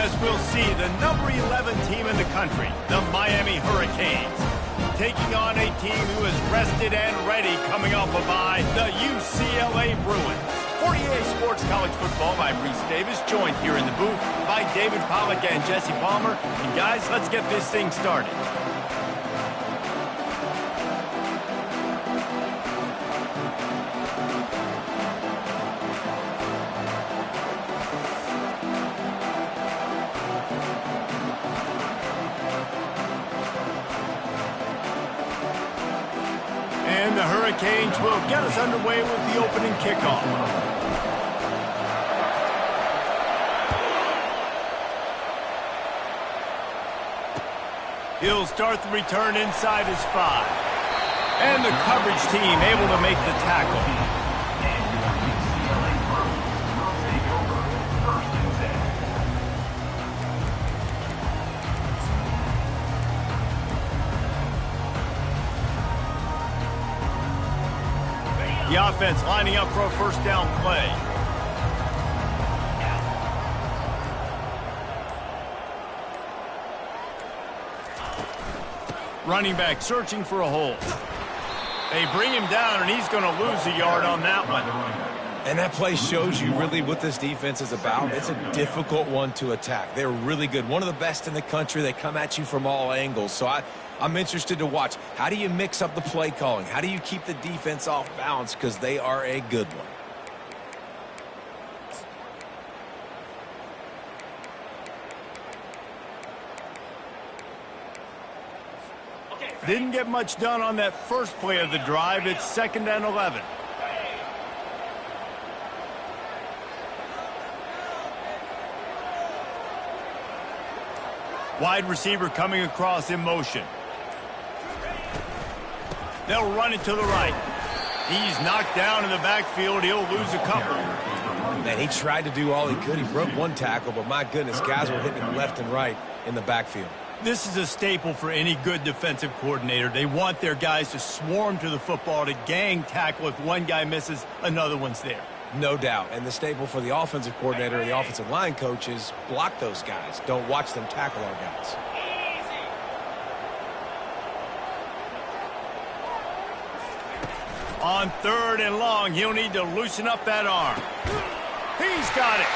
as we'll see the number 11 team in the country, the Miami Hurricanes, taking on a team who is rested and ready coming off a bye, the UCLA Bruins. 48 Sports College Football, I'm Reese Davis, joined here in the booth by David Pollack and Jesse Palmer. And guys, let's get this thing started. And the Hurricanes will get us underway with the opening kickoff. He'll start the return inside his 5. And the coverage team able to make the tackle. The offense lining up for a first down play. Running back searching for a hole. They bring him down, and he's going to lose a yard on that one. And that play shows you really what this defense is about. It's a difficult one to attack. They're really good. One of the best in the country. They come at you from all angles. So I'm interested to watch. How do you mix up the play calling? How do you keep the defense off balance? Because they are a good one. Didn't get much done on that first play of the drive. It's 2nd and 11. Wide receiver coming across in motion. They'll run it to the right. He's knocked down in the backfield. He'll lose a couple. Man, he tried to do all he could. He broke one tackle, but my goodness, guys were hitting him left and right in the backfield. This is a staple for any good defensive coordinator. They want their guys to swarm to the football, to gang tackle. If one guy misses, another one's there. No doubt. And the staple for the offensive coordinator or the offensive line coach is block those guys. Don't watch them tackle our guys. On 3rd and long, he'll need to loosen up that arm. He's got it.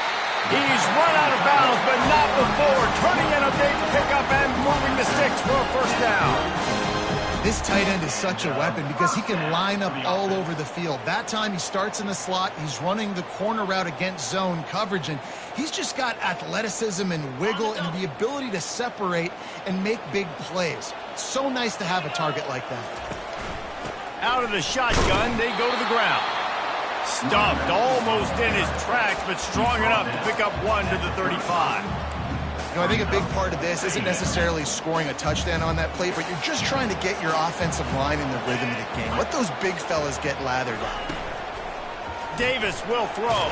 He's run out of bounds, but not before turning in a big pickup and moving the sticks for a first down. This tight end is such a weapon because he can line up all over the field. That time he starts in the slot. He's running the corner route against zone coverage, and he's just got athleticism and wiggle and the ability to separate and make big plays. It's so nice to have a target like that. Out of the shotgun, they go to the ground. Stuffed almost in his tracks, but strong enough to pick up 1 to the 35. You know, I think a big part of this isn't necessarily scoring a touchdown on that play, but you're just trying to get your offensive line in the rhythm of the game. Let those big fellas get lathered up. Davis will throw.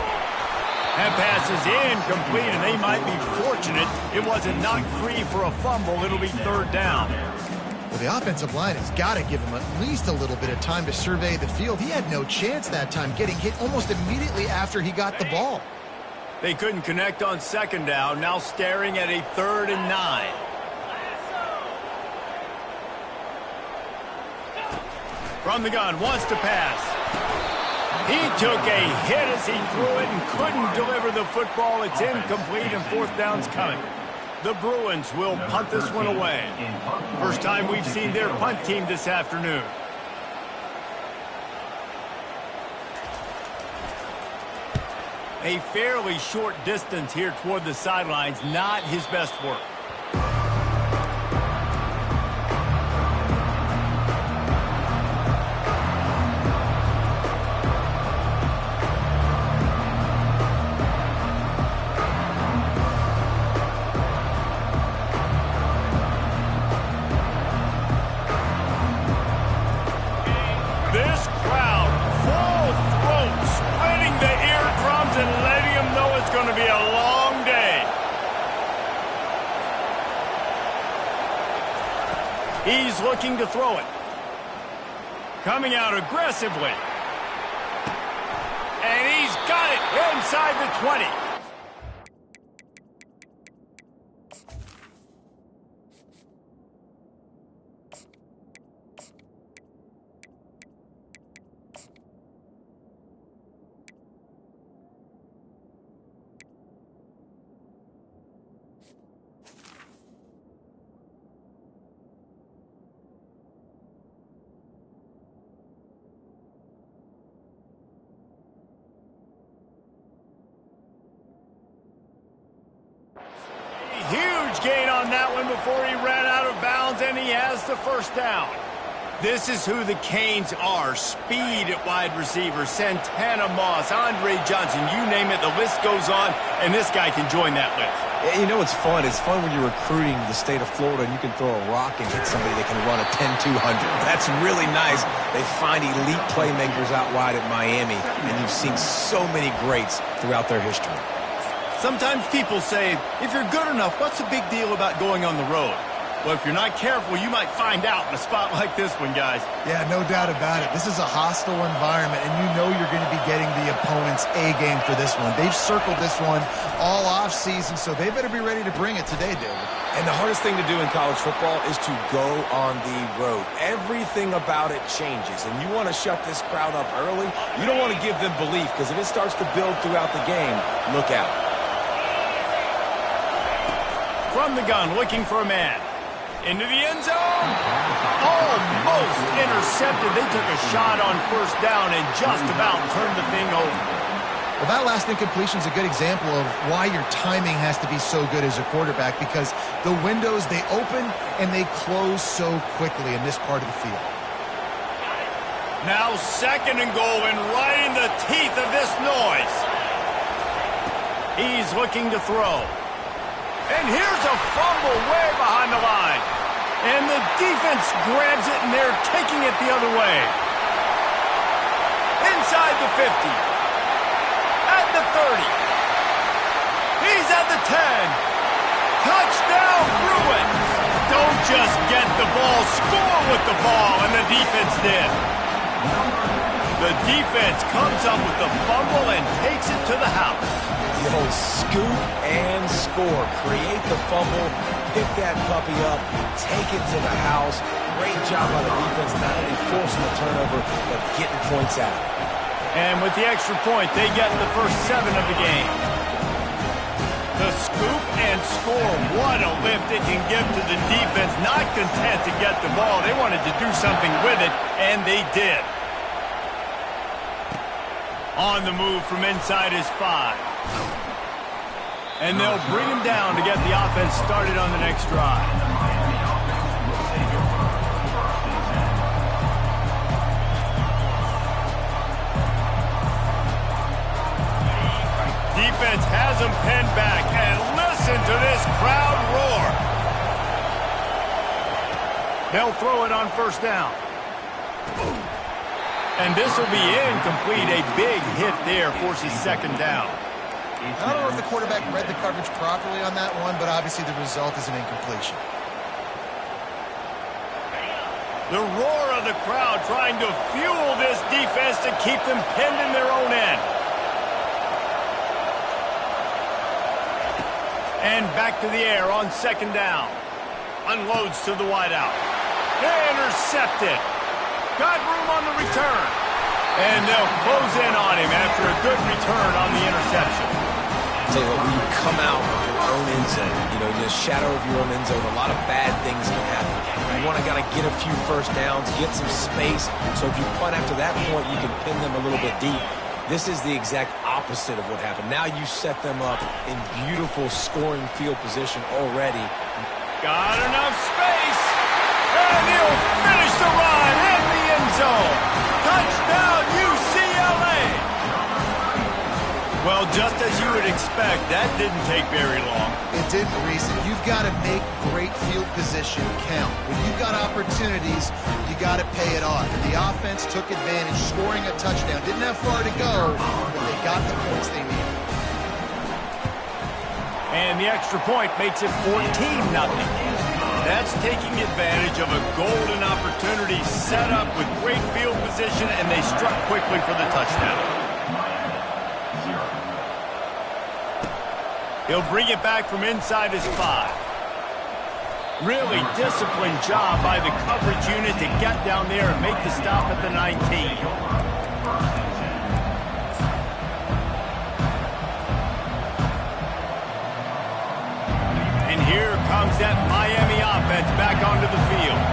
That pass is incomplete, and they might be fortunate it wasn't knocked free for a fumble. It'll be 3rd down. Well, the offensive line has got to give him at least a little bit of time to survey the field. He had no chance that time, getting hit almost immediately after he got the ball. They couldn't connect on 2nd down, now staring at a 3rd and 9. From the gun, wants to pass. He took a hit as he threw it and couldn't deliver the football. It's incomplete, and 4th down's coming. The Bruins will punt this one away. First time we've seen their punt team this afternoon. A fairly short distance here toward the sidelines, not his best work. This crowd, full throat, splitting the eardrums and letting them know it's going to be a long day. He's looking to throw it. Coming out aggressively. And he's got it inside the 20. Huge gain on that one before he ran out of bounds, and he has the first down. This is who the Canes are. Speed at wide receiver. Santana Moss, Andre Johnson, you name it, the list goes on, and this guy can join that list. You know, it's fun. It's fun when you're recruiting the state of Florida and you can throw a rock and hit somebody that can run a 10-200. That's really nice. They find elite playmakers out wide at Miami, and you've seen so many greats throughout their history. Sometimes people say, if you're good enough, what's the big deal about going on the road? Well, if you're not careful, you might find out in a spot like this one, guys. Yeah, no doubt about it. This is a hostile environment, and you know you're going to be getting the opponent's A-game for this one. They've circled this one all offseason, so they better be ready to bring it today, David. And the hardest thing to do in college football is to go on the road. Everything about it changes, and you want to shut this crowd up early. You don't want to give them belief, because if it starts to build throughout the game, look out. From the gun, looking for a man. Into the end zone. Almost intercepted. They took a shot on first down and just about turned the thing over. Well, that last incompletion is a good example of why your timing has to be so good as a quarterback, because the windows, they open and they close so quickly in this part of the field. Now second and goal, and right in the teeth of this noise. He's looking to throw. And here's a fumble way behind the line. And the defense grabs it, and they're taking it the other way. Inside the 50. At the 30. He's at the 10. Touchdown, Bruins. Don't just get the ball, score with the ball, and the defense did. The defense comes up with the fumble and takes it to the house. The old scoop and score. Create the fumble, pick that puppy up, take it to the house. Great job by the defense, not only forcing the turnover, but getting points out. And with the extra point, they get the first 7 of the game. The scoop and score. What a lift it can give to the defense. Not content to get the ball. They wanted to do something with it, and they did. On the move from inside his 5. And they'll bring him down to get the offense started on the next drive. Defense has him pinned back, and listen to this crowd roar. They'll throw it on first down. And this will be incomplete. A big hit there forces second down. I don't know if the quarterback read the coverage properly on that one, but obviously the result is an incompletion. The roar of the crowd trying to fuel this defense to keep them pinned in their own end. And back to the air on second down. Unloads to the wideout. Intercepted. Got room on the return. And they'll close in on him after a good return on the interception. Tell you what, when you come out of your own end zone, you know, in the shadow of your own end zone, a lot of bad things can happen. You want to kind of get a few first downs, get some space, so if you punt after that point, you can pin them a little bit deep. This is the exact opposite of what happened. Now you set them up in beautiful scoring field position already. Got enough space, and he'll finish the run in the end zone. Touchdown, UCLA! Well, just as you would expect, that didn't take very long. It didn't, Reese. You've got to make great field position count. When you've got opportunities, you got to pay it off. And the offense took advantage, scoring a touchdown. Didn't have far to go, but they got the points they needed. And the extra point makes it 14-0. That's taking advantage of a golden opportunity set up with great field position, and they struck quickly for the touchdown. He'll bring it back from inside his 5. Really disciplined job by the coverage unit to get down there and make the stop at the 19. And here comes that Miami offense back onto the field.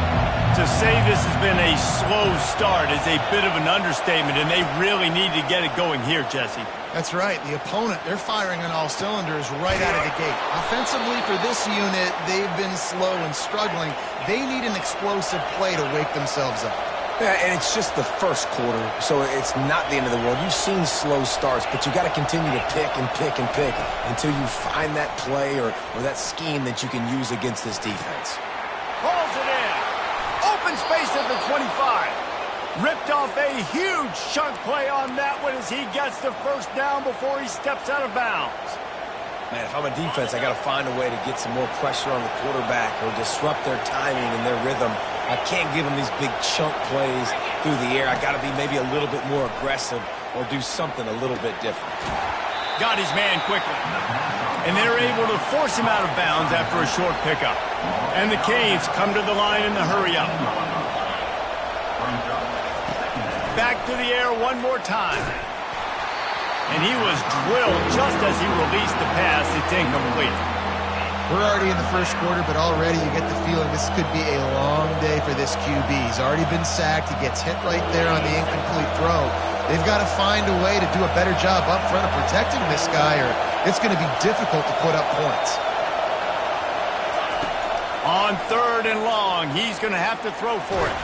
To say this has been a slow start is a bit of an understatement, and they really need to get it going here, Jesse. That's right. The opponent, they're firing on all cylinders right out of the gate. Offensively for this unit, they've been slow and struggling. They need an explosive play to wake themselves up. Yeah, and it's just the first quarter, so it's not the end of the world. You've seen slow starts, but you got to continue to pick and pick and pick until you find that play or that scheme that you can use against this defense. Pulls it in. Open space at the 25. Ripped off a huge chunk play on that one as he gets the first down before he steps out of bounds. Man, if I'm a defense, I got to find a way to get some more pressure on the quarterback or disrupt their timing and their rhythm. I can't give them these big chunk plays through the air. I got to be maybe a little bit more aggressive or do something a little bit different. Got his man quickly. And they're able to force him out of bounds after a short pickup. And the Canes come to the line in the hurry-up. Back to the air one more time. And he was drilled just as he released the pass. It's incomplete. We're already in the first quarter, but already you get the feeling this could be a long day for this QB. He's already been sacked. He gets hit right there on the incomplete throw. They've got to find a way to do a better job up front of protecting this guy, or it's going to be difficult to put up points. On 3rd and long, he's going to have to throw for it.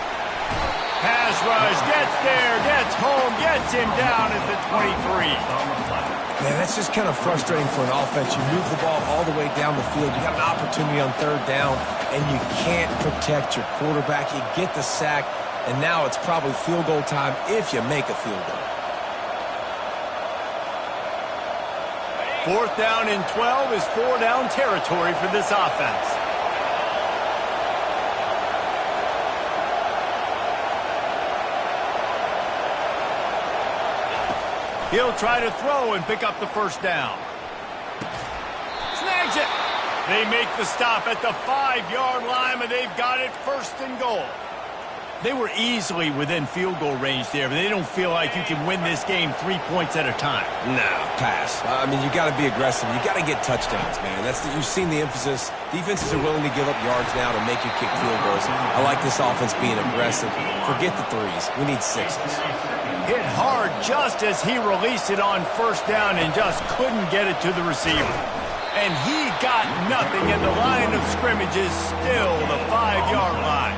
Pass rush, gets there, gets home, gets him down at the 23. Man, that's just kind of frustrating for an offense. You move the ball all the way down the field. You got an opportunity on 3rd down, and you can't protect your quarterback. You get the sack, and now it's probably field goal time if you make a field goal. 4th down and 12 is 4-down territory for this offense. He'll try to throw and pick up the first down. Snags it. They make the stop at the 5-yard line, but they've got it 1st and goal. They were easily within field goal range there, but they don't feel like you can win this game 3 points at a time. No, pass. I mean, you got to be aggressive. You got to get touchdowns, man. You've seen the emphasis. Defenses are willing to give up yards now to make you kick field goals. I like this offense being aggressive. Forget the threes. We need 6s. Hit hard just as he released it on 1st down and just couldn't get it to the receiver. And he got nothing, and the line of scrimmage is still the 5-yard line.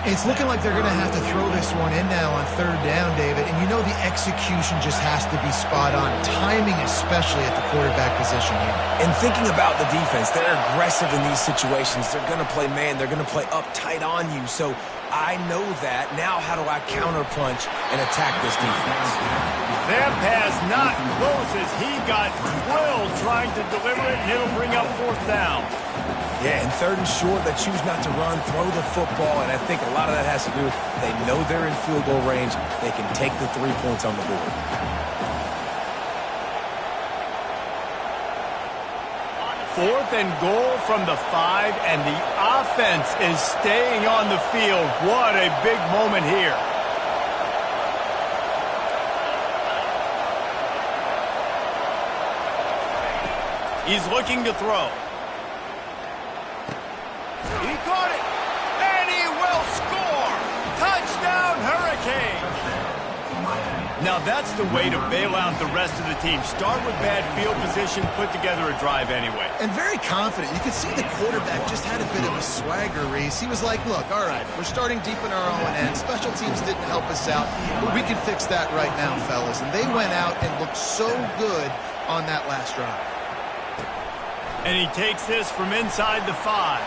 It's looking like they're going to have to throw this one in now on 3rd down, David. And you know the execution just has to be spot on. Timing especially at the quarterback position here. And thinking about the defense, they're aggressive in these situations. They're going to play man. They're going to play up tight on you. So I know that. Now how do I counterpunch and attack this defense? That pass not close as he got drilled trying to deliver it, and it'll bring up 4th down. Yeah, and 3rd and short, they choose not to run, throw the football, and I think a lot of that has to do with they know they're in field goal range. They can take the 3 points on the board. Fourth and goal from the 5, and the offense is staying on the field. What a big moment here. He's looking to throw. He caught it, and he will score. Touchdown, Hurricanes. Now that's the way to bail out the rest of the team. Start with bad field position, put together a drive anyway. And very confident. You could see the quarterback just had a bit of a swagger, Reese. He was like, look, all right, we're starting deep in our own end. Special teams didn't help us out, but we can fix that right now, fellas. And they went out and looked so good on that last drive. And he takes this from inside the 5.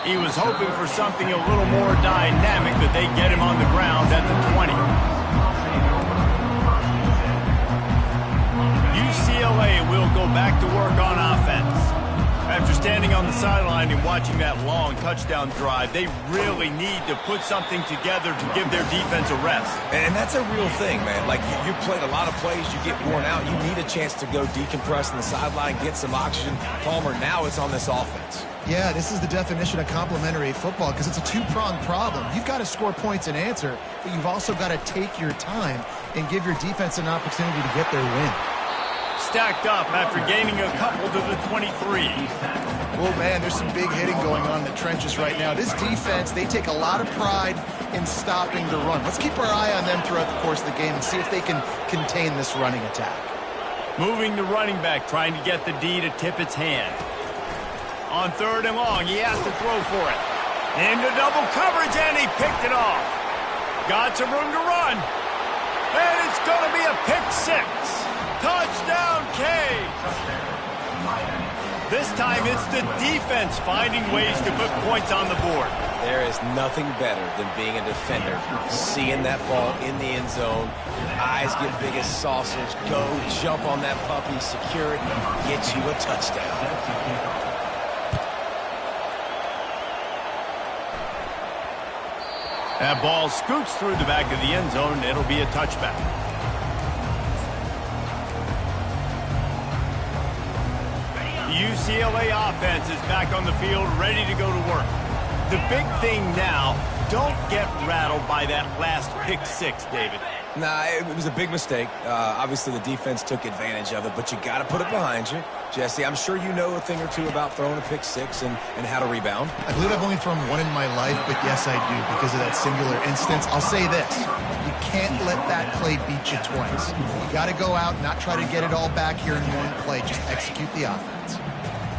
He was hoping for something a little more dynamic, but they get him on the ground at the 20. UCLA will go back to work on offense. After standing on the sideline and watching that long touchdown drive, they really need to put something together to give their defense a rest. And that's a real thing, man. Like, you played a lot of plays, you get worn out, you need a chance to go decompress on the sideline, get some oxygen. Palmer, now it's on this offense. Yeah, this is the definition of complementary football because it's a two-pronged problem. You've got to score points and answer, but you've also got to take your time and give your defense an opportunity to get their win. stacked up after gaining a couple to the 23. Oh, man, there's some big hitting going on in the trenches right now. This defense, they take a lot of pride in stopping the run. Let's keep our eye on them throughout the course of the game and see if they can contain this running attack. Moving the running back, trying to get the D to tip its hand. On 3rd and long, he has to throw for it. Into double coverage, and he picked it off. Got some room to run. And it's going to be a pick 6. Touchdown, Canes. This time it's the defense finding ways to put points on the board. There is nothing better than being a defender. Seeing that ball in the end zone, your eyes get big as saucers. Go, jump on that puppy, secure it, get you a touchdown. That ball scoots through the back of the end zone, and it'll be a touchback. The UCLA offense is back on the field, ready to go to work. The big thing now, don't get rattled by that last pick 6, David. Nah, it was a big mistake. Obviously, the defense took advantage of it, but you got to put it behind you. Jesse, I'm sure you know a thing or two about throwing a pick 6 and how to rebound. I believe I've only thrown one in my life, but yes, I do, because of that singular instance. I'll say this. You can't let that play beat you twice. You got to go out and not try to get it all back here in one play. Just execute the offense.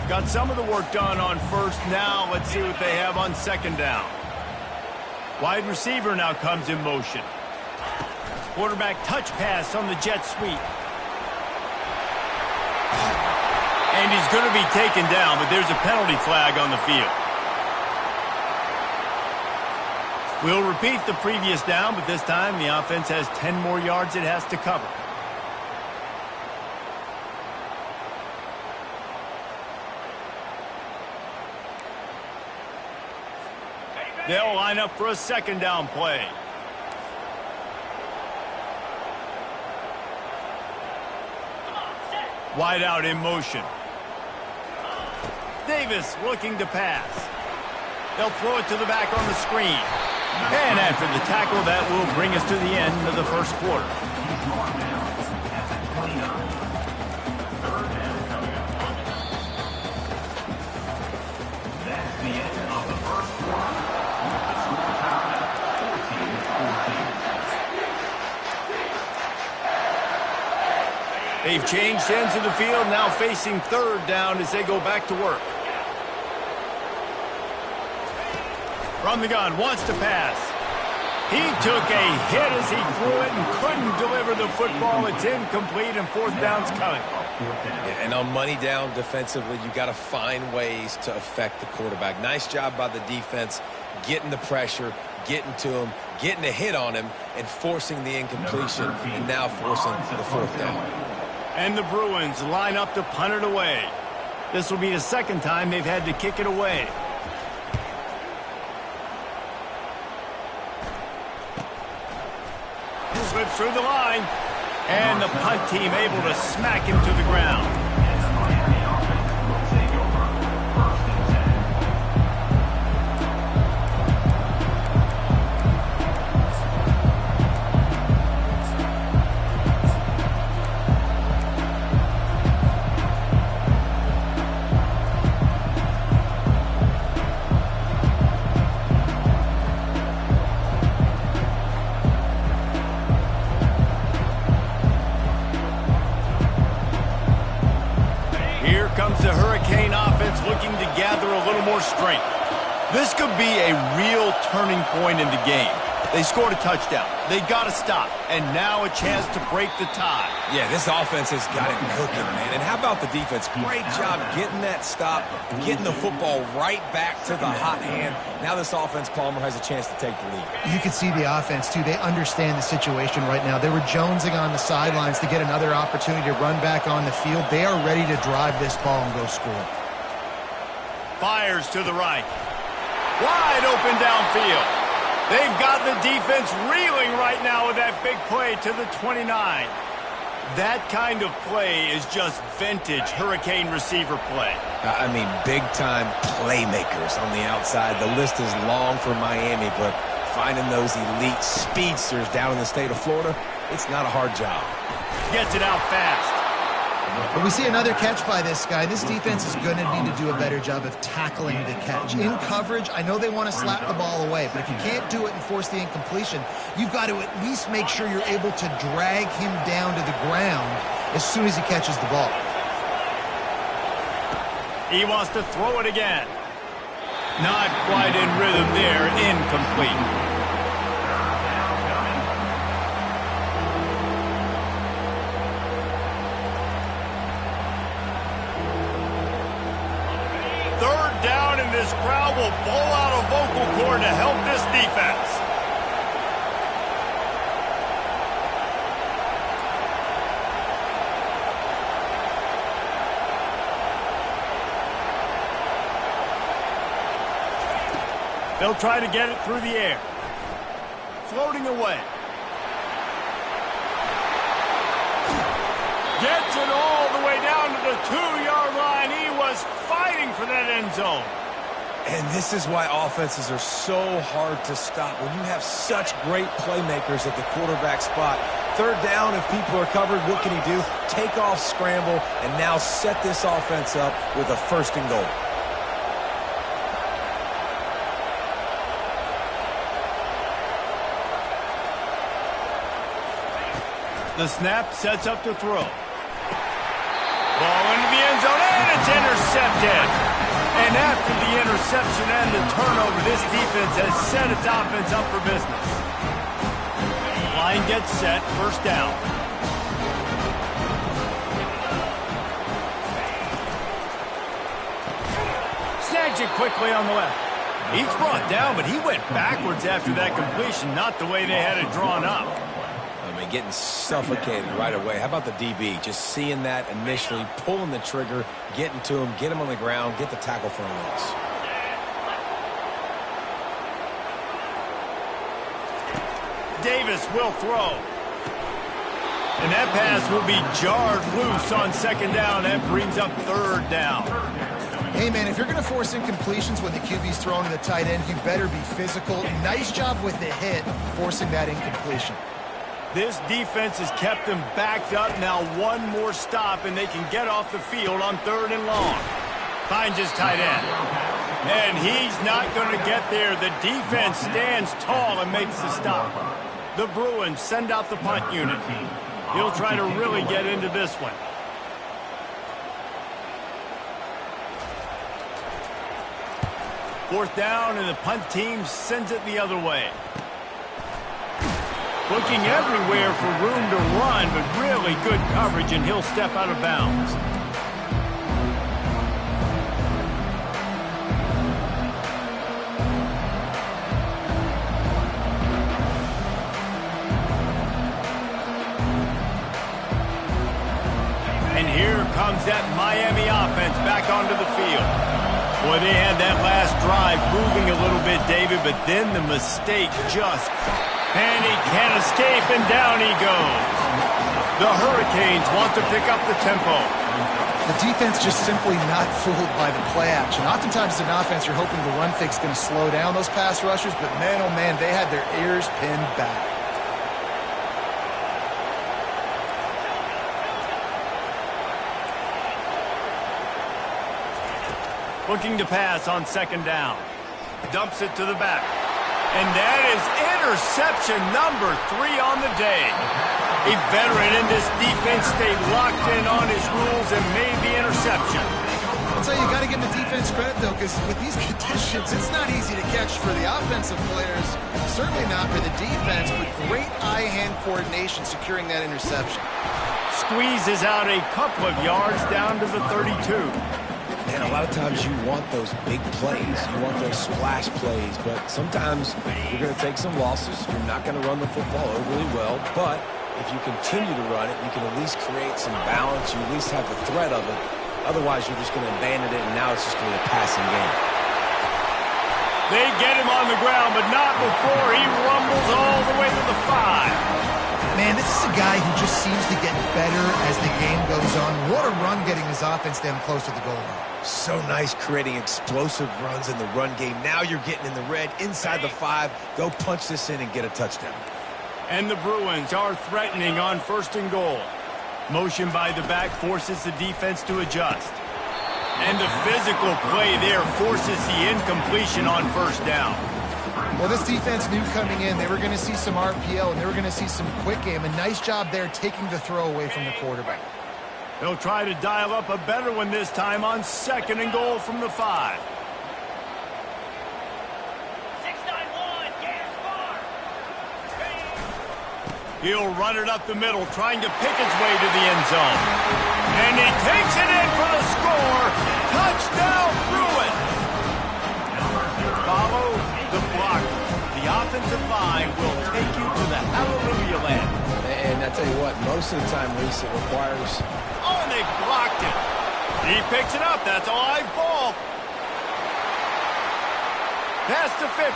Got some of the work done on 1st. Now let's see what they have on 2nd down. Wide receiver now comes in motion. Quarterback touch pass on the jet sweep. And he's going to be taken down, but there's a penalty flag on the field. We'll repeat the previous down, but this time the offense has 10 more yards it has to cover. They'll line up for a 2nd down play. Wide out in motion. Davis looking to pass. They'll throw it to the back on the screen. And after the tackle, that will bring us to the end of the 1st quarter. They've changed ends of the field, now facing 3rd down as they go back to work. From the gun, wants to pass. He took a hit as he threw it and couldn't deliver the football. It's incomplete, and 4th down's coming. Yeah, and on money down defensively, you got to find ways to affect the quarterback. Nice job by the defense, getting the pressure, getting to him, getting a hit on him, and forcing the incompletion, and now forcing the 4th down. And the Bruins line up to punt it away. This will be the 2nd time they've had to kick it away. Slips through the line. And the punt team able to smack him to the ground. The Hurricane offense looking to gather a little more strength. This could be a real turning point in the game. They scored a touchdown. They got to stop. And now a chance to break the tie. Yeah, this offense has got it cooking, man. And how about the defense? Great job getting that stop, getting the football right back to the hot hand. Now this offense, Palmer, has a chance to take the lead. You can see the offense, too. They understand the situation right now. They were jonesing on the sidelines to get another opportunity to run back on the field. They are ready to drive this ball and go score. Fires to the right. Wide open downfield. They've got the defense reeling right now with that big play to the 29. That kind of play is just vintage Hurricane receiver play. I mean, big-time playmakers on the outside. The list is long for Miami, but finding those elite speedsters down in the state of Florida, it's not a hard job. Gets it out fast. But we see another catch by this guy. This defense is going to need to do a better job of tackling the catch. In coverage, I know they want to slap the ball away, but if you can't do it and force the incompletion, you've got to at least make sure you're able to drag him down to the ground as soon as he catches the ball. He wants to throw it again. Not quite in rhythm there, incomplete. This crowd will blow out a vocal cord to help this defense. They'll try to get it through the air. Floating away. Gets it all the way down to the 2-yard line. He was fighting for that end zone. And this is why offenses are so hard to stop. When you have such great playmakers at the quarterback spot, third down, if people are covered, what can he do? Take off, scramble, and now set this offense up with a 1st and goal. The snap sets up to throw. Ball into the end zone, and it's intercepted. And after the interception and the turnover, this defense has set its offense up for business. Line gets set, 1st down. Snags it quickly on the left. He's brought down, but he went backwards after that completion, not the way they had it drawn up. Getting suffocated right away. How about the DB? Just seeing that initially, pulling the trigger, getting to him, get him on the ground, get the tackle for a loss. Davis will throw. And that pass will be jarred loose on 2nd down. That brings up 3rd down. Hey, man, if you're going to force incompletions when the QB's throwing to the tight end, you better be physical. Nice job with the hit, forcing that incompletion. This defense has kept them backed up. Now one more stop, and they can get off the field on 3rd and long. Finds his tight end. And he's not going to get there. The defense stands tall and makes the stop. The Bruins send out the punt unit. He'll try to really get into this one. Fourth down, and the punt team sends it the other way. Looking everywhere for room to run, but really good coverage, and he'll step out of bounds. And here comes that Miami offense back onto the field. Boy, they had that last drive moving a little bit, David, but then the mistake just... And he can't escape, and down he goes. The Hurricanes want to pick up the tempo. The defense just simply not fooled by the play action. Oftentimes as an offense, you're hoping the run fix is going to slow down those pass rushers, but man, oh man, they had their ears pinned back. Looking to pass on 2nd down. Dumps it to the back. And that is interception number 3 on the day. A veteran in this defense stayed locked in on his rules and made the interception. I'll tell you, you got to give the defense credit, though, because with these conditions, it's not easy to catch for the offensive players. Certainly not for the defense, but great eye-hand coordination securing that interception. Squeezes out a couple of yards down to the 32. And a lot of times you want those big plays. You want those splash plays. But sometimes you're going to take some losses. You're not going to run the football overly well. But if you continue to run it, you can at least create some balance. You at least have the threat of it. Otherwise, you're just going to abandon it, and now it's just going to be a passing game. They get him on the ground, but not before he rumbles all the way to the 5. Man, this is a guy who just seems to get better as the game goes on. What a run getting his offense down close to the goal line. So nice creating explosive runs in the run game. Now you're getting in the red, inside the 5. Go punch this in and get a touchdown. And the Bruins are threatening on 1st and goal. Motion by the back forces the defense to adjust. And the physical play there forces the incompletion on first down. Well, this defense knew coming in they were going to see some RPO and they were going to see some quick game. A nice job there taking the throw away from the quarterback. They'll try to dial up a better one this time on 2nd and goal from the 5. He'll run it up the middle, trying to pick his way to the end zone. And he takes it in for the score. Touchdown, Bruins! Follow the block. The offensive line will take you to the hallelujah land. And I tell you what, most of the time, Reese, it requires... Oh, and they blocked it. He picks it up. That's a live ball. Pass to 50.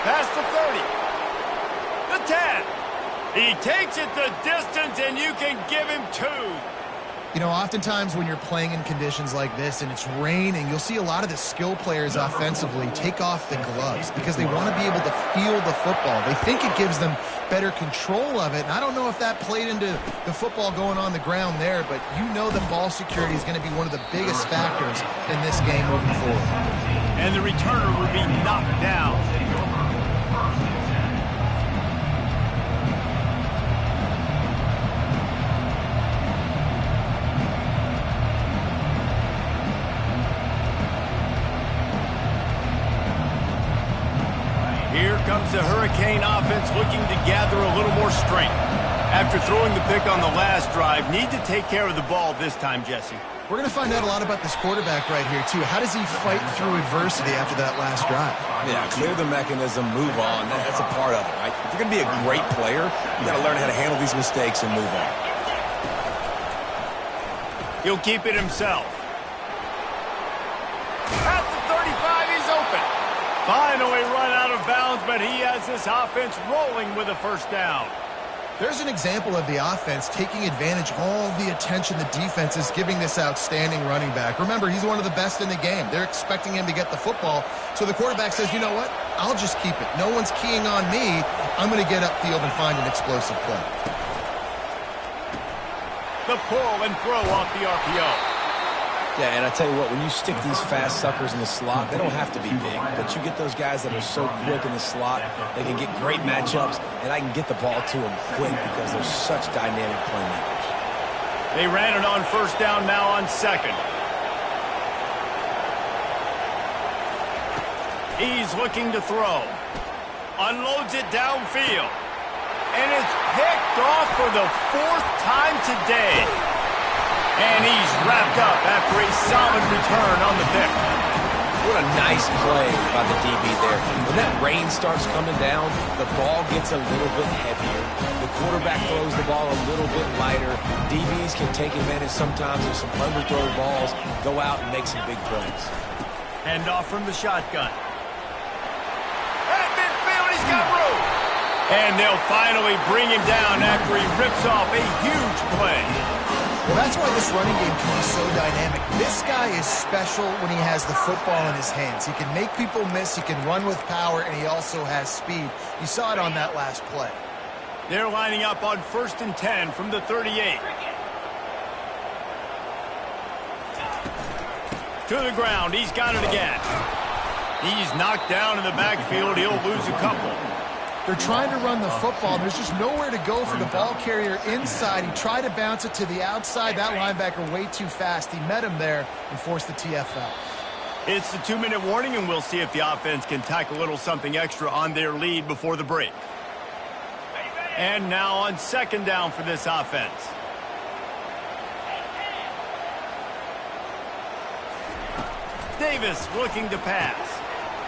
Pass to 30. The 10. He takes it the distance, and you can give him 2. You know, oftentimes when you're playing in conditions like this and it's raining, you'll see a lot of the skill players offensively take off the gloves because they want to be able to feel the football. They think it gives them better control of it, and I don't know if that played into the football going on the ground there, but you know that ball security is going to be one of the biggest factors in this game moving forward. And the returner will be knocked down. Here comes the Hurricane offense looking to gather a little more strength. After throwing the pick on the last drive, need to take care of the ball this time, Jesse. We're going to find out a lot about this quarterback right here, too. How does he fight through adversity after that last drive? Yeah, clear the mechanism, move on. That's a part of it, right? If you're going to be a great player, you got to learn how to handle these mistakes and move on. He'll keep it himself. At the 35, he's open. Finally run out of bounds, but he has this offense rolling with a first down. There's an example of the offense taking advantage of all the attention the defense is giving this outstanding running back. Remember, he's one of the best in the game. They're expecting him to get the football, so the quarterback says, you know what, I'll just keep it. No one's keying on me. I'm going to get upfield and find an explosive play. The pull and throw off the RPO. Yeah, and I tell you what, when you stick these fast suckers in the slot, they don't have to be big. But you get those guys that are so quick in the slot, they can get great matchups, and I can get the ball to them quick because they're such dynamic playmakers. They ran it on first down, now on 2nd. He's looking to throw. Unloads it downfield. And it's picked off for the 4th time today. And he's wrapped up after a solid return on the pick. What a nice play by the DB there. When that rain starts coming down, the ball gets a little bit heavier. The quarterback throws the ball a little bit lighter. DBs can take advantage sometimes of some underthrow balls, go out and make some big plays. Hand off from the shotgun. At midfield, he's got room. And they'll finally bring him down after he rips off a huge play. Well, that's why this running game can be so dynamic. This guy is special when he has the football in his hands. He can make people miss, he can run with power, and he also has speed. You saw it on that last play. They're lining up on 1st and 10 from the 38. To the ground, he's got it again. He's knocked down in the backfield, he'll lose a couple. They're trying to run the football. There's just nowhere to go for the ball carrier inside. He tried to bounce it to the outside. That linebacker way too fast. He met him there and forced the TFL. It's the 2-minute warning, and we'll see if the offense can tack a little something extra on their lead before the break. And now on 2nd down for this offense. Davis looking to pass.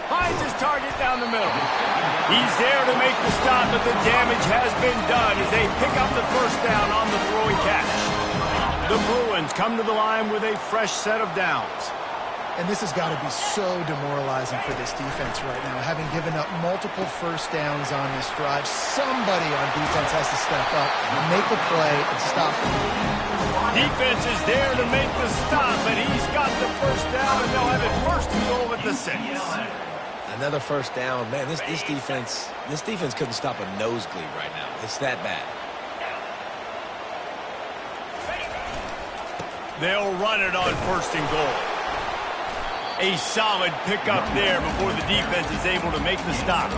Finds his target down the middle. He's there to make the stop, but the damage has been done as they pick up the first down on the throwing catch. The Bruins come to the line with a fresh set of downs. And this has got to be so demoralizing for this defense right now. Having given up multiple first downs on this drive, somebody on defense has to step up, make a play, and stop the move. Defense is there to make the stop, but he's got the first down, and they'll have it 1st and goal at the 6. Another first down. Man, this defense couldn't stop a nosebleed right now. It's that bad. They'll run it on 1st and goal. A solid pickup there before the defense is able to make the stop.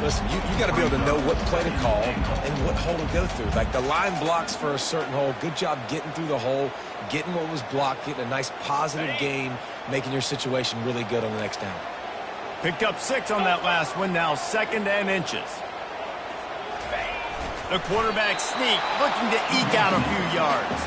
Listen, you got to be able to know what play to call and what hole to go through. Like the line blocks for a certain hole. Good job getting through the hole, getting what was blocked, getting a nice positive gain, making your situation really good on the next down. Picked up 6 on that last one, now 2nd and inches. The quarterback sneak, looking to eke out a few yards.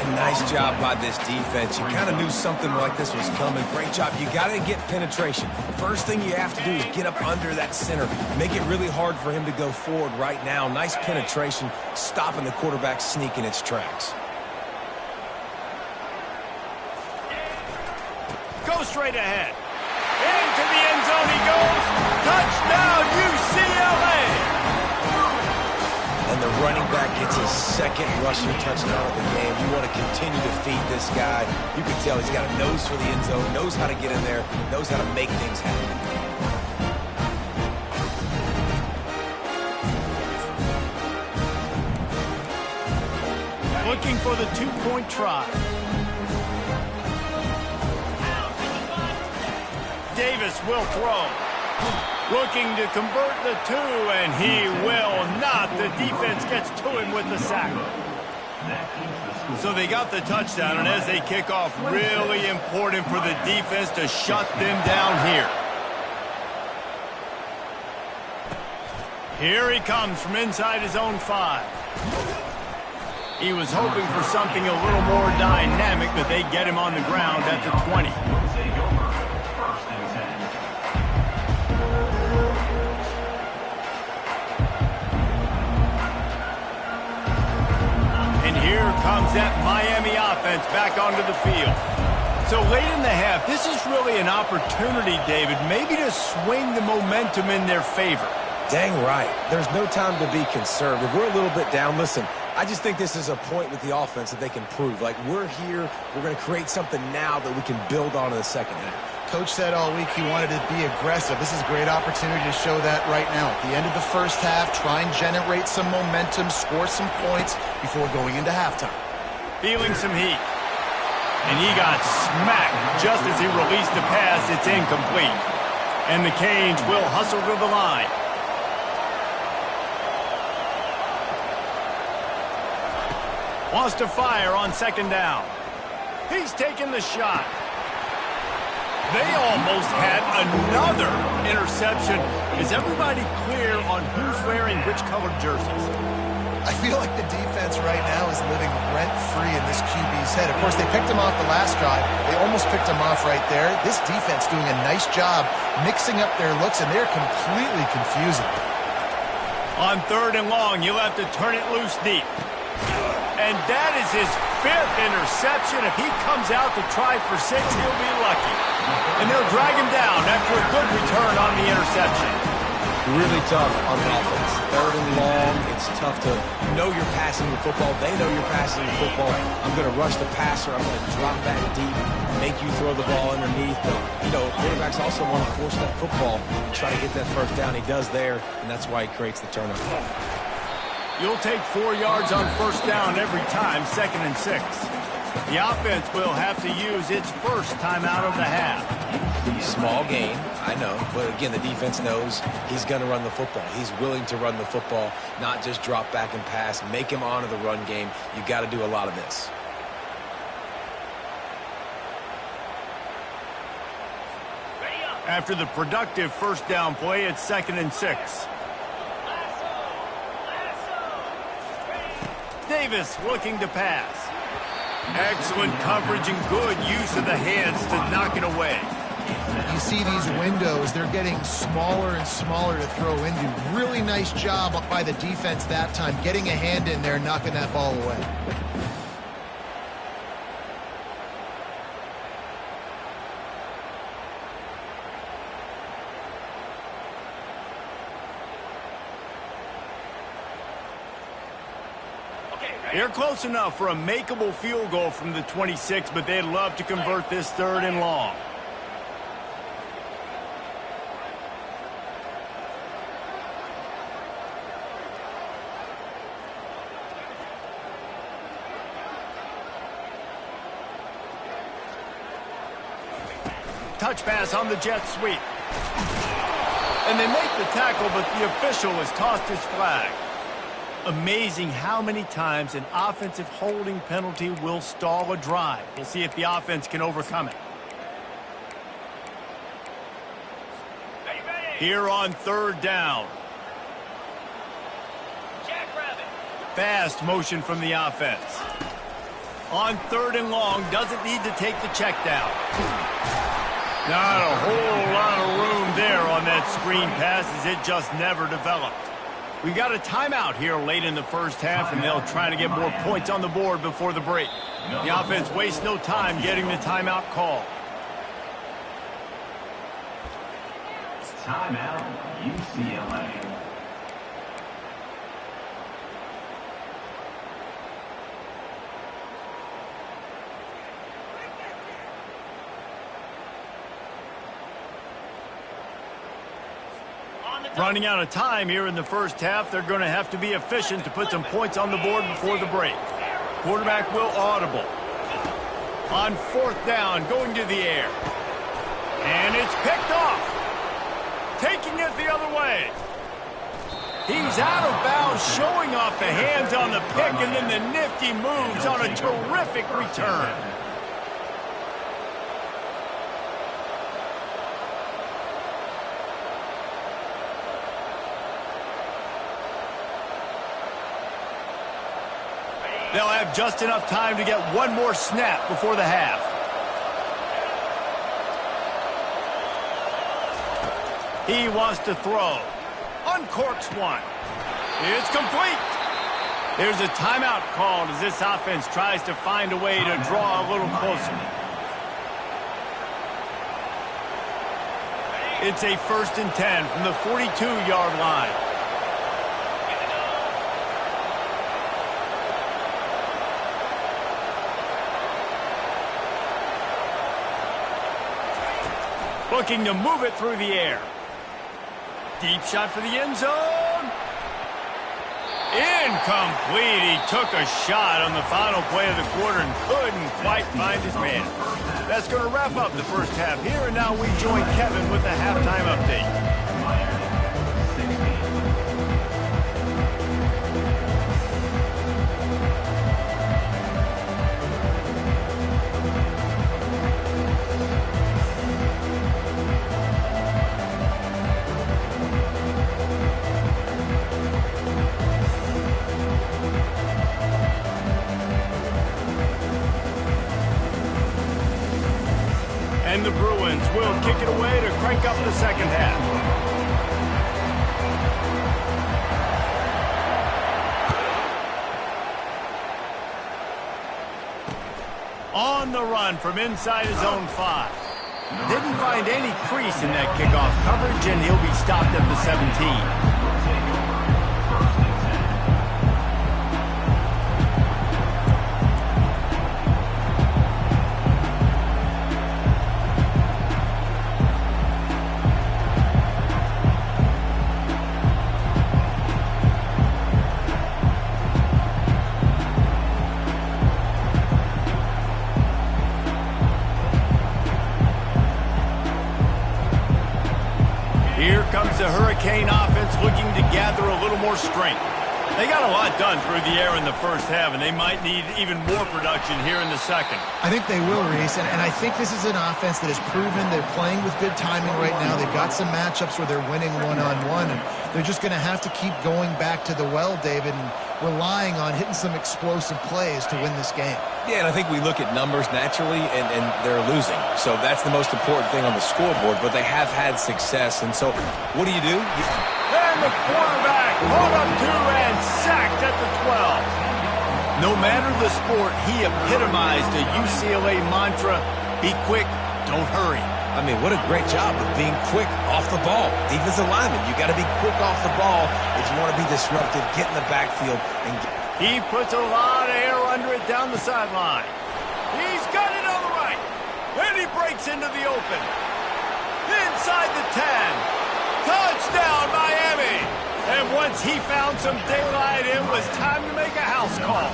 And nice job by this defense. You kind of knew something like this was coming. Great job. You got to get penetration. First thing you have to do is get up under that center. Make it really hard for him to go forward right now. Nice penetration, stopping the quarterback sneak in its tracks. Go straight ahead. Into the end zone he goes. Touchdown, UCLA! And the running back gets his 2nd rushing touchdown of the game. You want to continue to feed this guy. You can tell he's got a nose for the end zone, knows how to get in there, knows how to make things happen. Looking for the 2-point try. Davis will throw. Looking to convert the 2, and he will not. The defense gets to him with the sack. So they got the touchdown, and as they kick off, really important for the defense to shut them down here. Here he comes from inside his own 5. He was hoping for something a little more dynamic, but they get him on the ground at the 20. Here comes that Miami offense back onto the field. So late in the half, this is really an opportunity, David, maybe to swing the momentum in their favor. Dang right. There's no time to be concerned. If we're a little bit down, listen, I just think this is a point with the offense that they can prove. Like, we're here, we're going to create something now that we can build on in the second half. Coach said all week he wanted to be aggressive. This is a great opportunity to show that right now. At the end of the first half, try and generate some momentum, score some points before going into halftime. Feeling some heat. And he got smacked just as he released the pass. It's incomplete. And the Canes will hustle to the line. Wants to fire on 2nd down. He's taking the shot. They almost had another interception. Is everybody clear on who's wearing which colored jerseys? I feel like the defense right now is living rent-free in this QB's head. Of course, they picked him off the last drive. They almost picked him off right there. This defense doing a nice job mixing up their looks, and they're completely confusing. On 3rd and long, you'll have to turn it loose deep. And that is his 5th interception. If he comes out to try for 6, he'll be lucky. And they'll drag him down after a good return on the interception. Really tough on offense. 3rd and long, it's tough to know you're passing the football. They know you're passing the football. I'm going to rush the passer. I'm going to drop back deep, make you throw the ball underneath. But, you know, quarterbacks also want to force that football and try to get that 1st down. He does there, and that's why he creates the turnover. You'll take 4 yards on 1st down every time, 2nd and 6. The offense will have to use its 1st timeout of the half. Small gain, I know, but again, the defense knows he's going to run the football. He's willing to run the football, not just drop back and pass, make him honor the run game. You got to do a lot of this. After the productive 1st down play, it's 2nd and 6. Davis looking to pass. Excellent coverage and good use of the hands to knock it away. You see these windows, they're getting smaller and smaller to throw into. Really nice job by the defense that time, getting a hand in there and knocking that ball away. They're close enough for a makeable field goal from the 26, but they'd love to convert this 3rd and long. touch pass on the jet sweep. And they make the tackle, but the official has tossed his flag. Amazing how many times an offensive holding penalty will stall a drive. We'll see if the offense can overcome it. Here on third down. Fast motion from the offense. On third and long, doesn't need to take the check down. Not a whole lot of room there on that screen pass as it just never developed. We've got a timeout here late in the first half, and they'll try to get more points on the board before the break. The offense wastes no time getting the timeout call. Timeout, UCLA. Running out of time here in the first half, they're going to have to be efficient to put some points on the board before the break. Quarterback will audible. On fourth down, going to the air. And it's picked off. Taking it the other way. He's out of bounds, showing off the hands on the pick, and then the nifty moves on a terrific return. They'll have just enough time to get one more snap before the half. He wants to throw. Uncorks one. It's complete. There's a timeout called as this offense tries to find a way to draw a little closer. It's a 1st and 10 from the 42-yard line. Looking to move it through the air. Deep shot for the end zone. Incomplete. He took a shot on the final play of the quarter and couldn't quite find his man. That's going to wrap up the first half here, and now we join Kevin with the halftime update. And the Bruins will kick it away to crank up the second half. On the run from inside his own 5. Didn't find any crease in that kickoff coverage, and he'll be stopped at the 17. Here comes the Hurricane offense looking to gather a little more strength. They got a lot done through the air in the first half, and they might need even more production here in the second. I think they will, Reese, and I think this is an offense that has proven they're playing with good timing right now. They've got some matchups where they're winning one-on-one, and they're just going to have to keep going back to the well, David, and relying on hitting some explosive plays to win this game. Yeah, and I think we look at numbers naturally, and they're losing. So that's the most important thing on the scoreboard, but they have had success. And so what do? And the quarterback caught up to and sacked at the 12. No matter the sport, he epitomized the UCLA mantra, be quick, don't hurry. I mean, what a great job of being quick off the ball. Defensive lineman, you got to be quick off the ball if you want to be disruptive, get in the backfield. He puts a lot of air under it down the sideline. He's got it on the right. And he breaks into the open. Inside the 10. Touchdown, Miami. And once he found some daylight, it was time to make a house call.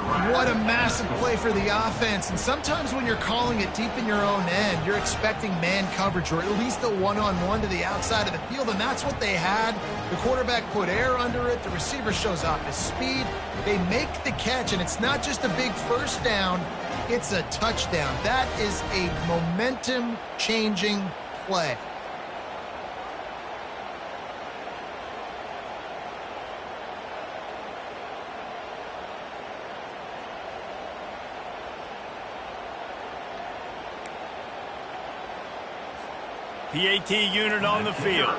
What a massive play for the offense. And sometimes when you're calling it deep in your own end, you're expecting man coverage or at least a one-on-one to the outside of the field, and that's what they had. The quarterback put air under it. The receiver shows off his speed. They make the catch, and it's not just a big first down. It's a touchdown. That is a momentum-changing play. PAT unit on the field.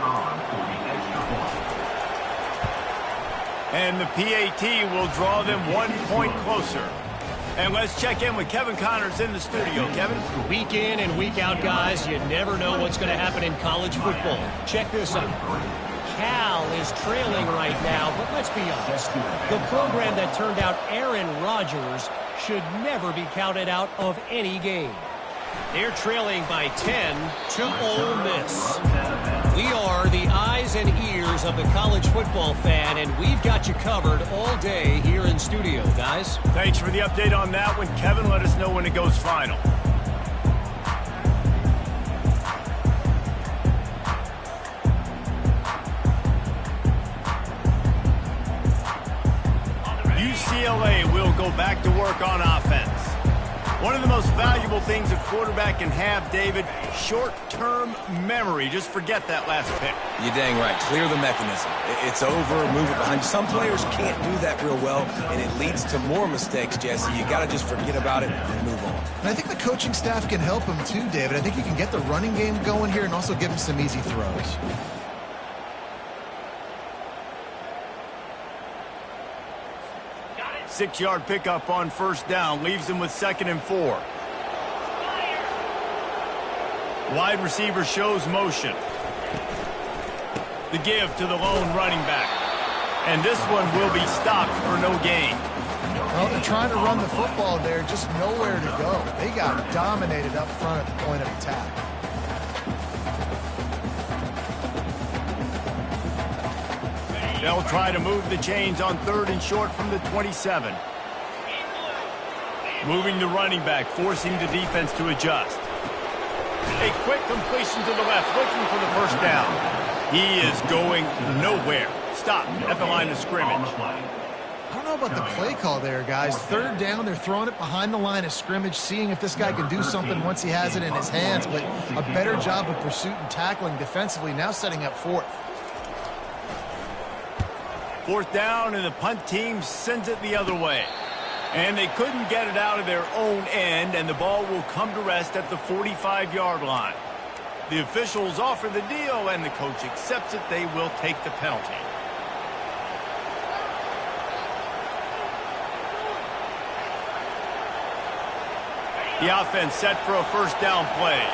And the PAT will draw them 1 point closer. And let's check in with Kevin Connors in the studio. Kevin? Week in and week out, guys, you never know what's going to happen in college football. Check this out. Cal is trailing right now, but let's be honest. The program that turned out Aaron Rodgers should never be counted out of any game. They're trailing by 10 to Ole Miss. We are the eyes and ears of the college football fan, and we've got you covered all day here in studio, guys. Thanks for the update on that one, Kevin. Let us know when it goes final. UCLA will go back to work on offense. One of the most valuable things a quarterback can have, David, short-term memory. Just forget that last pick. You're dang right. Clear the mechanism. It's over, move it behind you. Some players can't do that real well, and it leads to more mistakes, Jesse. You got to just forget about it and move on. And I think the coaching staff can help him too, David. I think you can get the running game going here and also give him some easy throws. Six-yard pickup on first down leaves them with 2nd and 4. Wide receiver shows motion. The give to the lone running back. And this one will be stopped for no gain. Well, they're trying to run the football there, just nowhere to go. They got dominated up front at the point of attack. They'll try to move the chains on 3rd and short from the 27. Moving the running back, forcing the defense to adjust. A quick completion to the left, looking for the first down. He is going nowhere. Stop at the line of scrimmage. I don't know about the play call there, guys. 3rd down, they're throwing it behind the line of scrimmage, seeing if this guy can do something once he has it in his hands, but a better job of pursuit and tackling defensively, now setting up 4th. 4th down, and the punt team sends it the other way. And they couldn't get it out of their own end, and the ball will come to rest at the 45-yard line. The officials offer the deal, and the coach accepts it. They will take the penalty. The offense set for a first down play.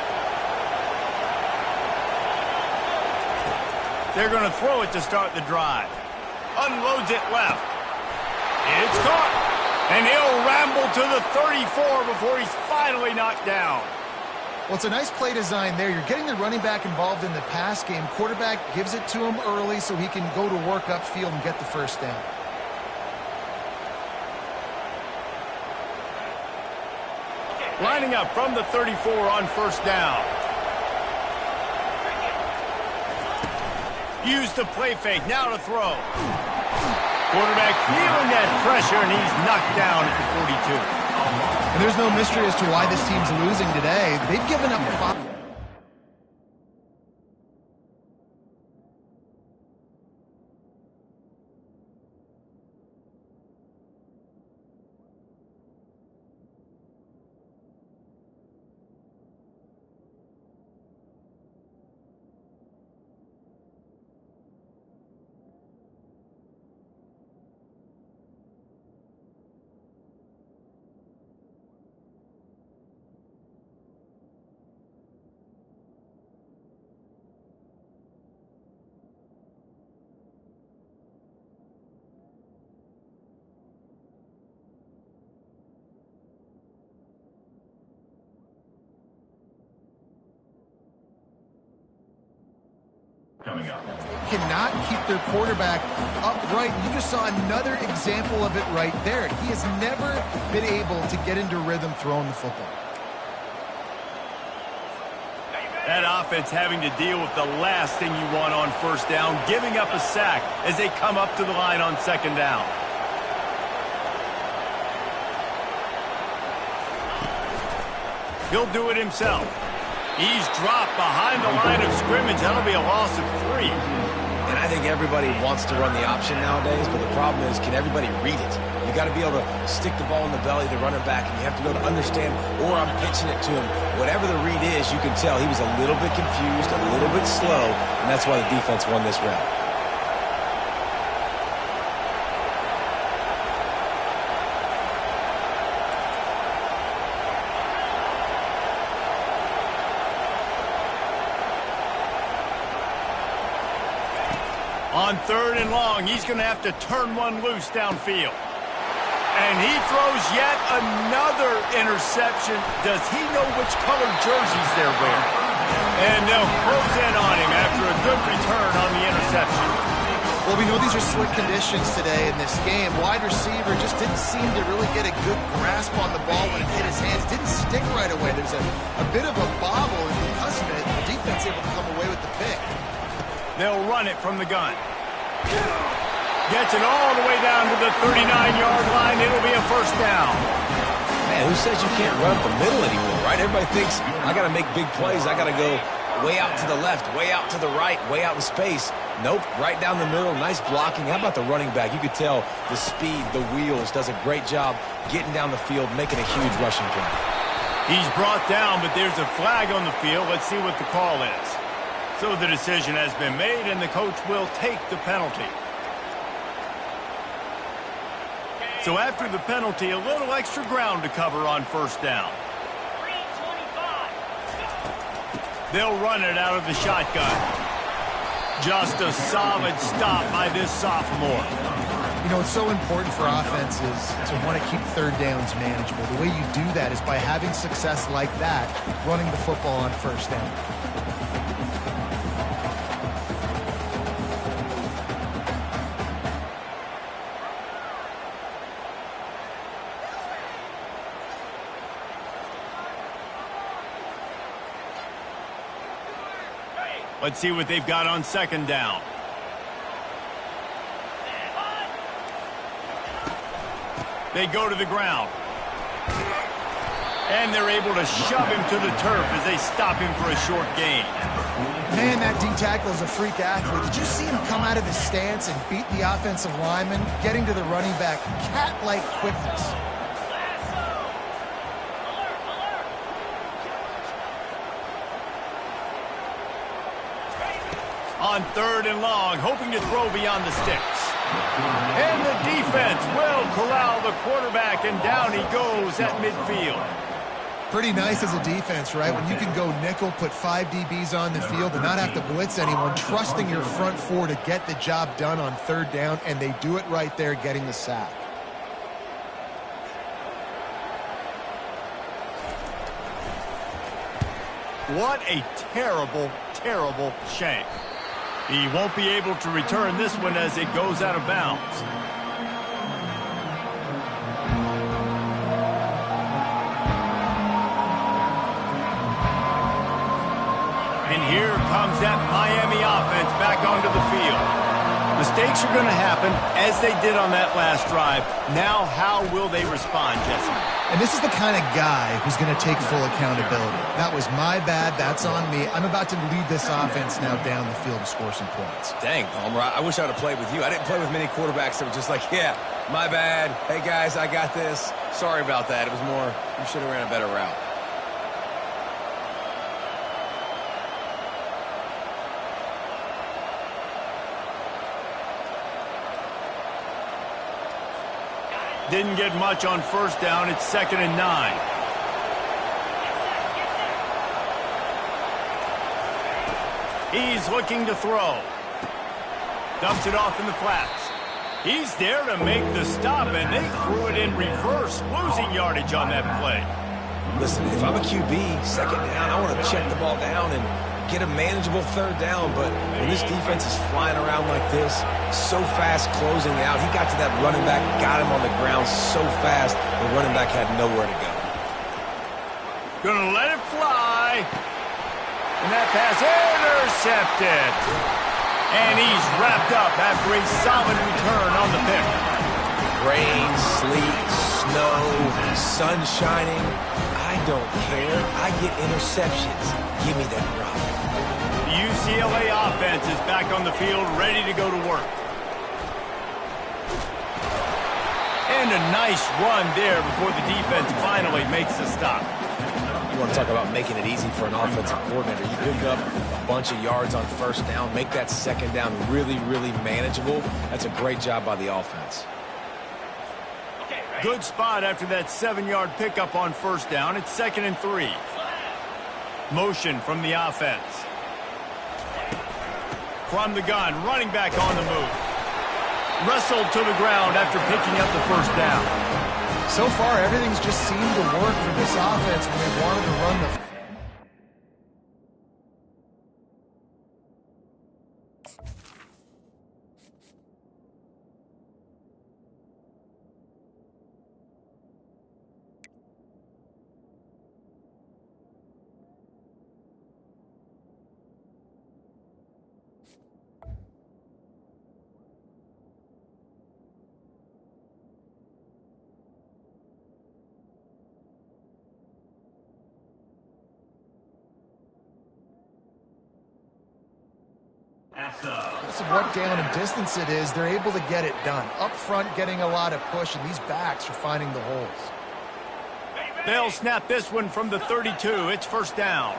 They're going to throw it to start the drive. Unloads it left. It's caught. And he'll ramble to the 34 before he's finally knocked down. Well, it's a nice play design there. You're getting the running back involved in the pass game. Quarterback gives it to him early so he can go to work upfield and get the first down. Lining up from the 34 on first down. Use the play fake. Now to throw. Quarterback feeling that pressure, and he's knocked down at the 42. And there's no mystery as to why this team's losing today. They've given up 5. Coming up. cannot keep their quarterback upright. You just saw another example of it right there. He has never been able to get into rhythm throwing the football. That offense having to deal with the last thing you want on first down, giving up a sack as they come up to the line on second down. He'll do it himself. He's dropped behind the line of scrimmage. That'll be a loss of 3. And I think everybody wants to run the option nowadays, but the problem is, can everybody read it? You got to be able to stick the ball in the belly of the running back, and you have to be able to understand, or I'm pitching it to him. Whatever the read is, you can tell he was a little bit confused, a little bit slow, and that's why the defense won this round. On 3rd and long, he's going to have to turn one loose downfield. And he throws yet another interception. Does he know which colored jerseys they're wearing? And they'll close in on him after a good return on the interception. Well, we know these are slick conditions today in this game. Wide receiver just didn't seem to really get a good grasp on the ball when it hit his hands. Didn't stick right away. There's a bit of a bobble, and because of it, the defense able to come away with the pick. They'll run it from the gun. Gets it all the way down to the 39-yard line. It'll be a first down. Man, who says you can't run up the middle anymore, right? Everybody thinks, I got to make big plays. I got to go way out to the left, way out to the right, way out in space. Nope, right down the middle. Nice blocking. How about the running back? You could tell the speed, the wheels, does a great job getting down the field, making a huge rushing play. He's brought down, but there's a flag on the field. Let's see what the call is. So the decision has been made, and the coach will take the penalty. So after the penalty, a little extra ground to cover on first down. They'll run it out of the shotgun. Just a solid stop by this sophomore. You know, it's so important for offenses to want to keep third downs manageable. The way you do that is by having success like that, running the football on first down. Let's see what they've got on second down. They go to the ground. And they're able to shove him to the turf as they stop him for a short gain. Man, that D-tackle is a freak athlete. Did you see him come out of his stance and beat the offensive lineman, getting to the running back? Cat-like quickness. On 3rd and long, hoping to throw beyond the sticks. And the defense will corral the quarterback, and down he goes at midfield. Pretty nice as a defense, right? When you can go nickel, put 5 DBs on the field and not have to blitz anyone, trusting your front four to get the job done on 3rd down, and they do it right there, getting the sack. What a terrible, terrible shame. He won't be able to return this one as it goes out of bounds. And here comes that Miami offense back onto the field. Mistakes are going to happen, as they did on that last drive. Now, how will they respond, Jesse? And this is the kind of guy who's going to take full accountability. That was my bad. That's on me. I'm about to lead this offense now down the field to score some points. Dang, Palmer, I wish I would have played with you. I didn't play with many quarterbacks that were just like, yeah, my bad. Hey, guys, I got this. Sorry about that. It was more, you should have ran a better route. Didn't get much on first down. It's 2nd and 9. He's looking to throw. Dumps it off in the flats. He's there to make the stop, and they threw it in reverse, losing yardage on that play. Listen, if I'm a QB, 2nd down, I want to check the ball down and get a manageable third down, but when this defense is flying around like this, so fast closing out, he got to that running back, got him on the ground so fast, the running back had nowhere to go. Gonna let it fly. And that pass intercepted. And he's wrapped up after a solid return on the pick. Rain, sleet, snow, sun shining. I don't care. I get interceptions. Give me that rock. The UCLA offense is back on the field, ready to go to work. And a nice run there before the defense finally makes a stop. You want to talk about making it easy for an offensive coordinator. You pick up a bunch of yards on first down, make that second down really, really manageable. That's a great job by the offense. Good spot after that 7-yard pickup on first down. It's 2nd and 3. Motion from the offense. From the gun, running back on the move. Wrestled to the ground after picking up the first down. So far, everything's just seemed to work for this offense when they wanted to run the... Regardless of what down and distance it is, they're able to get it done. Up front, getting a lot of push, and these backs are finding the holes. They'll snap this one from the 32. It's first down.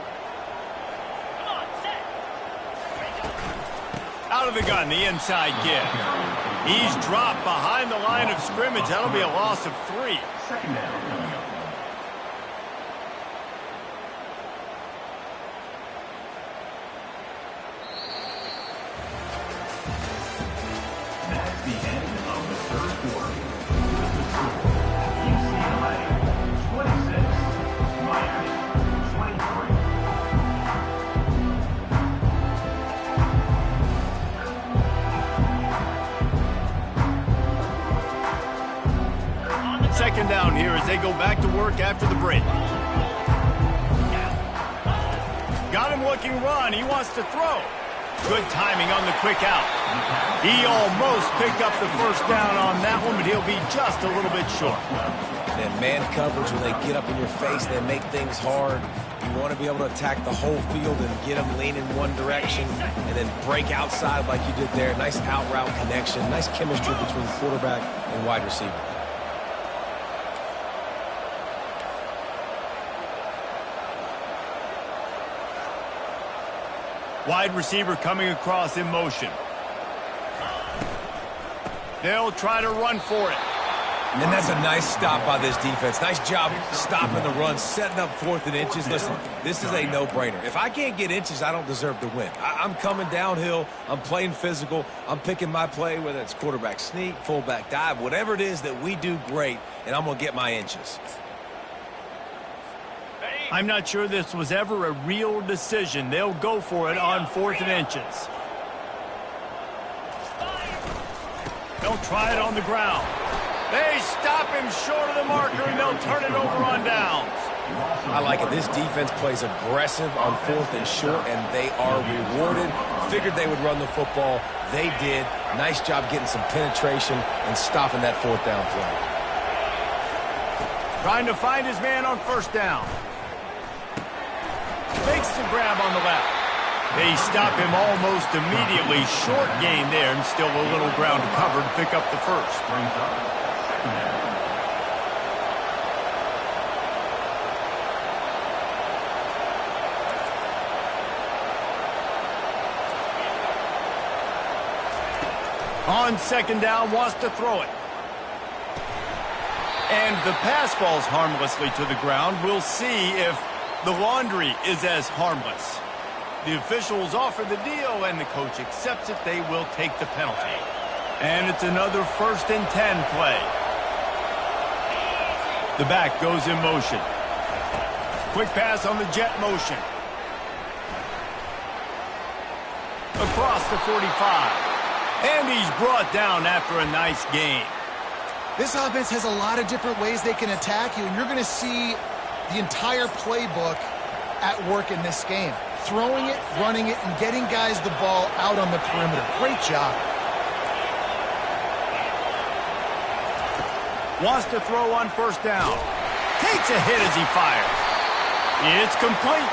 Out of the gun, the inside give. He's dropped behind the line of scrimmage. That'll be a loss of 3. Second down. That's the end of the third quarter. The score, UCLA 26, Miami 23. Second down here as they go back to work after the break. Got him looking run. He wants to throw. Good timing on the quick out. He almost picked up the first down on that one, but he'll be just a little bit short. And man coverage, when they get up in your face, they make things hard. You want to be able to attack the whole field and get them leaning one direction and then break outside like you did there. Nice out route connection, nice chemistry between quarterback and wide receiver. Wide receiver coming across in motion. They'll try to run for it. And that's a nice stop by this defense. Nice job stopping the run, setting up 4th and inches. Listen, this is a no-brainer. If I can't get inches, I don't deserve to win. I'm coming downhill. I'm playing physical. I'm picking my play, whether it's quarterback sneak, fullback dive, whatever it is that we do great, and I'm going to get my inches. I'm not sure this was ever a real decision. They'll go for it on 4th and inches. They'll try it on the ground. They stop him short of the marker, and they'll turn it over on downs. I like it. This defense plays aggressive on 4th and short, and they are rewarded. Figured they would run the football. They did. Nice job getting some penetration and stopping that 4th down play. Trying to find his man on first down. Makes the grab on the left. They stop him almost immediately. Short gain there, and still a little ground to cover to pick up the first. Brings up second down. On second down, wants to throw it. And the pass falls harmlessly to the ground. We'll see if the laundry is as harmless. The officials offer the deal, and the coach accepts it. They will take the penalty. And it's another 1st and 10 play. The back goes in motion. Quick pass on the jet motion. across the 45. And he's brought down after a nice gain. This offense has a lot of different ways they can attack you, and you're going to see the entire playbook at work in this game. Throwing it, running it, and getting guys the ball out on the perimeter. Great job. Wants to throw on first down. Takes a hit as he fires. It's complete.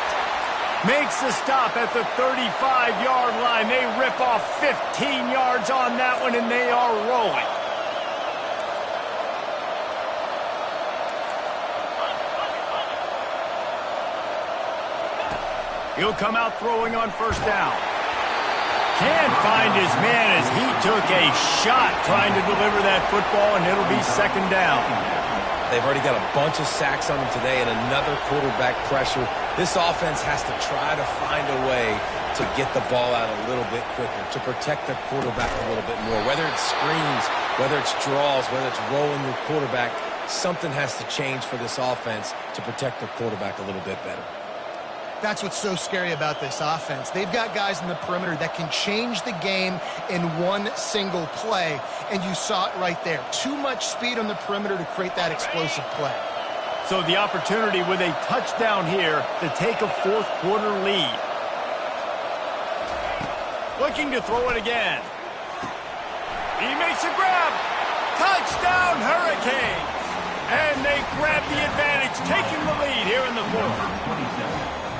Makes the stop at the 35-yard line. They rip off 15 yards on that one, and they are rolling. He'll come out throwing on first down. Can't find his man as he took a shot trying to deliver that football, and it'll be second down. They've already got a bunch of sacks on them today and another quarterback pressure. This offense has to try to find a way to get the ball out a little bit quicker, to protect the quarterback a little bit more. Whether it's screens, whether it's draws, whether it's rolling your quarterback, something has to change for this offense to protect the quarterback a little bit better. That's what's so scary about this offense. They've got guys in the perimeter that can change the game in one single play, and you saw it right there. Too much speed on the perimeter to create that explosive play. So the opportunity with a touchdown here to take a fourth quarter lead. Looking to throw it again. He makes a grab. Touchdown, Hurricanes! And they grab the advantage, taking the lead here in the fourth.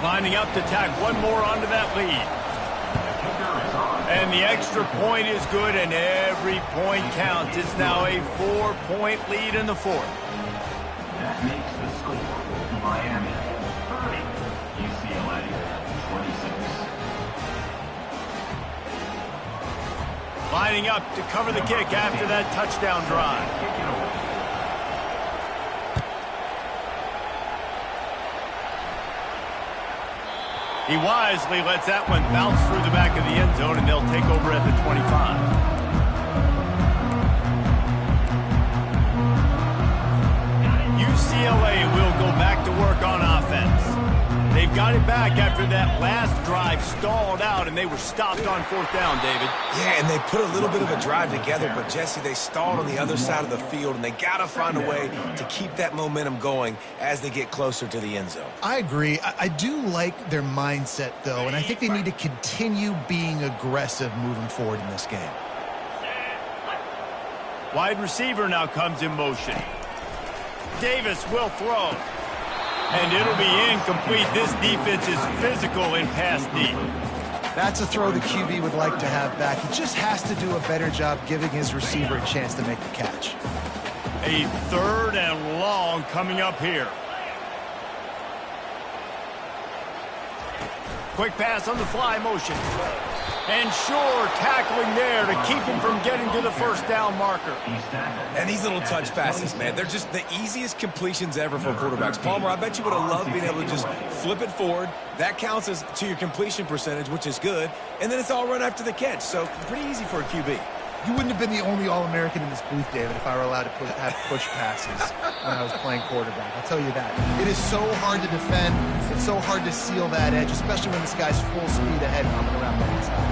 Lining up to tack one more onto that lead. And the extra point is good, and every point counts. It's now a 4-point lead in the fourth. That makes the score Miami 30, UCLA 26. Lining up to cover the kick after that touchdown drive. He wisely lets that one bounce through the back of the end zone, and they'll take over at the 25. UCLA will go back to work on offense. They've got it back after that last drive stalled out, and they were stopped on fourth down, David. Yeah, and they put a little bit of a drive together, but, Jesse, they stalled on the other side of the field, and they got to find a way to keep that momentum going as they get closer to the end zone. I agree. I do like their mindset, though, and I think they need to continue being aggressive moving forward in this game. Wide receiver now comes in motion. Davis will throw. And it'll be incomplete. This defense is physical in pass deep. That's a throw the QB would like to have back. He just has to do a better job giving his receiver a chance to make the catch. A third and long coming up here. Quick pass on the fly motion. And sure, tackling there to keep him from getting to the first down marker. And these little touch passes, man, they're just the easiest completions ever for quarterbacks. Palmer, I bet you would have loved being able to just flip it forward. That counts as to your completion percentage, which is good. And then it's all run after the catch. So pretty easy for a QB. You wouldn't have been the only All-American in this booth, David, if I were allowed to have push passes when I was playing quarterback. I'll tell you that. It is so hard to defend. It's so hard to seal that edge, especially when this guy's full speed ahead coming around the inside.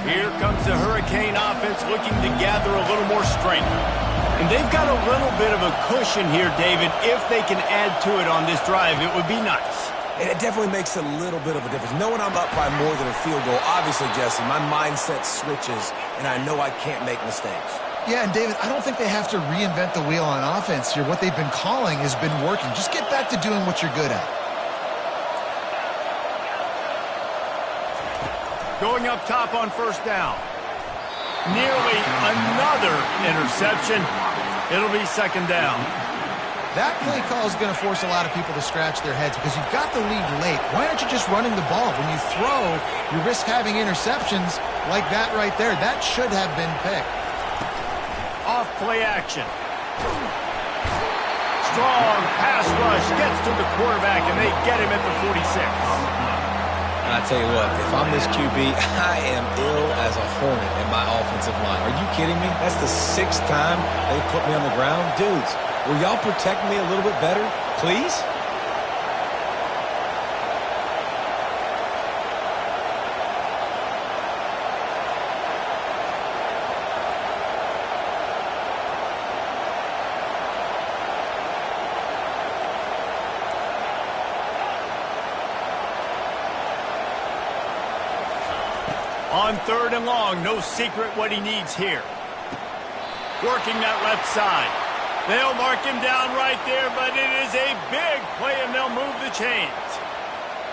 Here comes the Hurricane offense looking to gather a little more strength. And they've got a little bit of a cushion here, David. If they can add to it on this drive, it would be nice. It definitely makes a little bit of a difference. Knowing I'm up by more than a field goal, obviously, Jesse, my mindset switches, and I know I can't make mistakes. Yeah, and David, I don't think they have to reinvent the wheel on offense here. What they've been calling has been working. Just get back to doing what you're good at. Going up top on first down. Nearly another interception. It'll be second down. That play call is going to force a lot of people to scratch their heads because you've got the lead late. Why aren't you just running the ball? When you throw, you risk having interceptions like that right there. That should have been picked. Off play action. Strong pass rush gets to the quarterback, and they get him at the 46. I tell you what, if I'm this QB, I am ill as a hornet in my offensive line. Are you kidding me? That's the 6th time they put me on the ground. Dudes, will y'all protect me a little bit better, please? On 3rd and long, no secret what he needs here. Working that left side. They'll mark him down right there, but it is a big play, and they'll move the chains.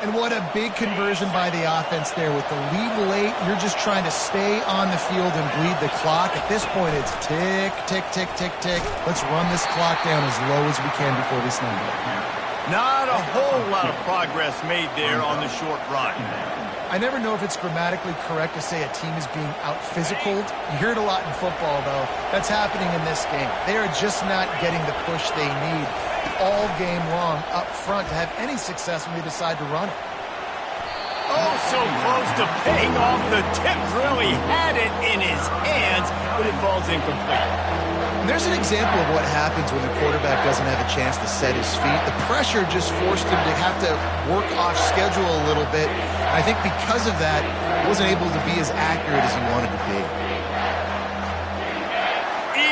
And what a big conversion by the offense there. With the lead late, you're just trying to stay on the field and bleed the clock. At this point, it's tick, tick, tick, tick, tick. Let's run this clock down as low as we can before we snap it. Not a whole lot of progress made there on the short run. I never know if it's grammatically correct to say a team is being out-physicaled. You hear it a lot in football, though. That's happening in this game. They are just not getting the push they need all game long up front to have any success when they decide to run it. Oh, so close to paying off. The tip really had it in his hands, but it falls incomplete. And there's an example of what happens when the quarterback doesn't have a chance to set his feet. The pressure just forced him to have to work off schedule a little bit. And I think because of that, he wasn't able to be as accurate as he wanted to be.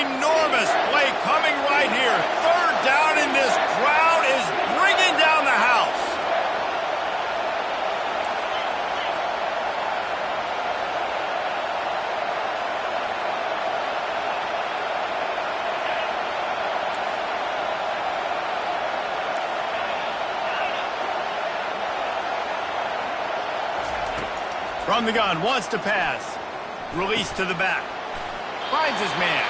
Enormous play coming right here. 3rd down, and this crowd is bringing down the house. From the gun, wants to pass. Release to the back. Finds his man.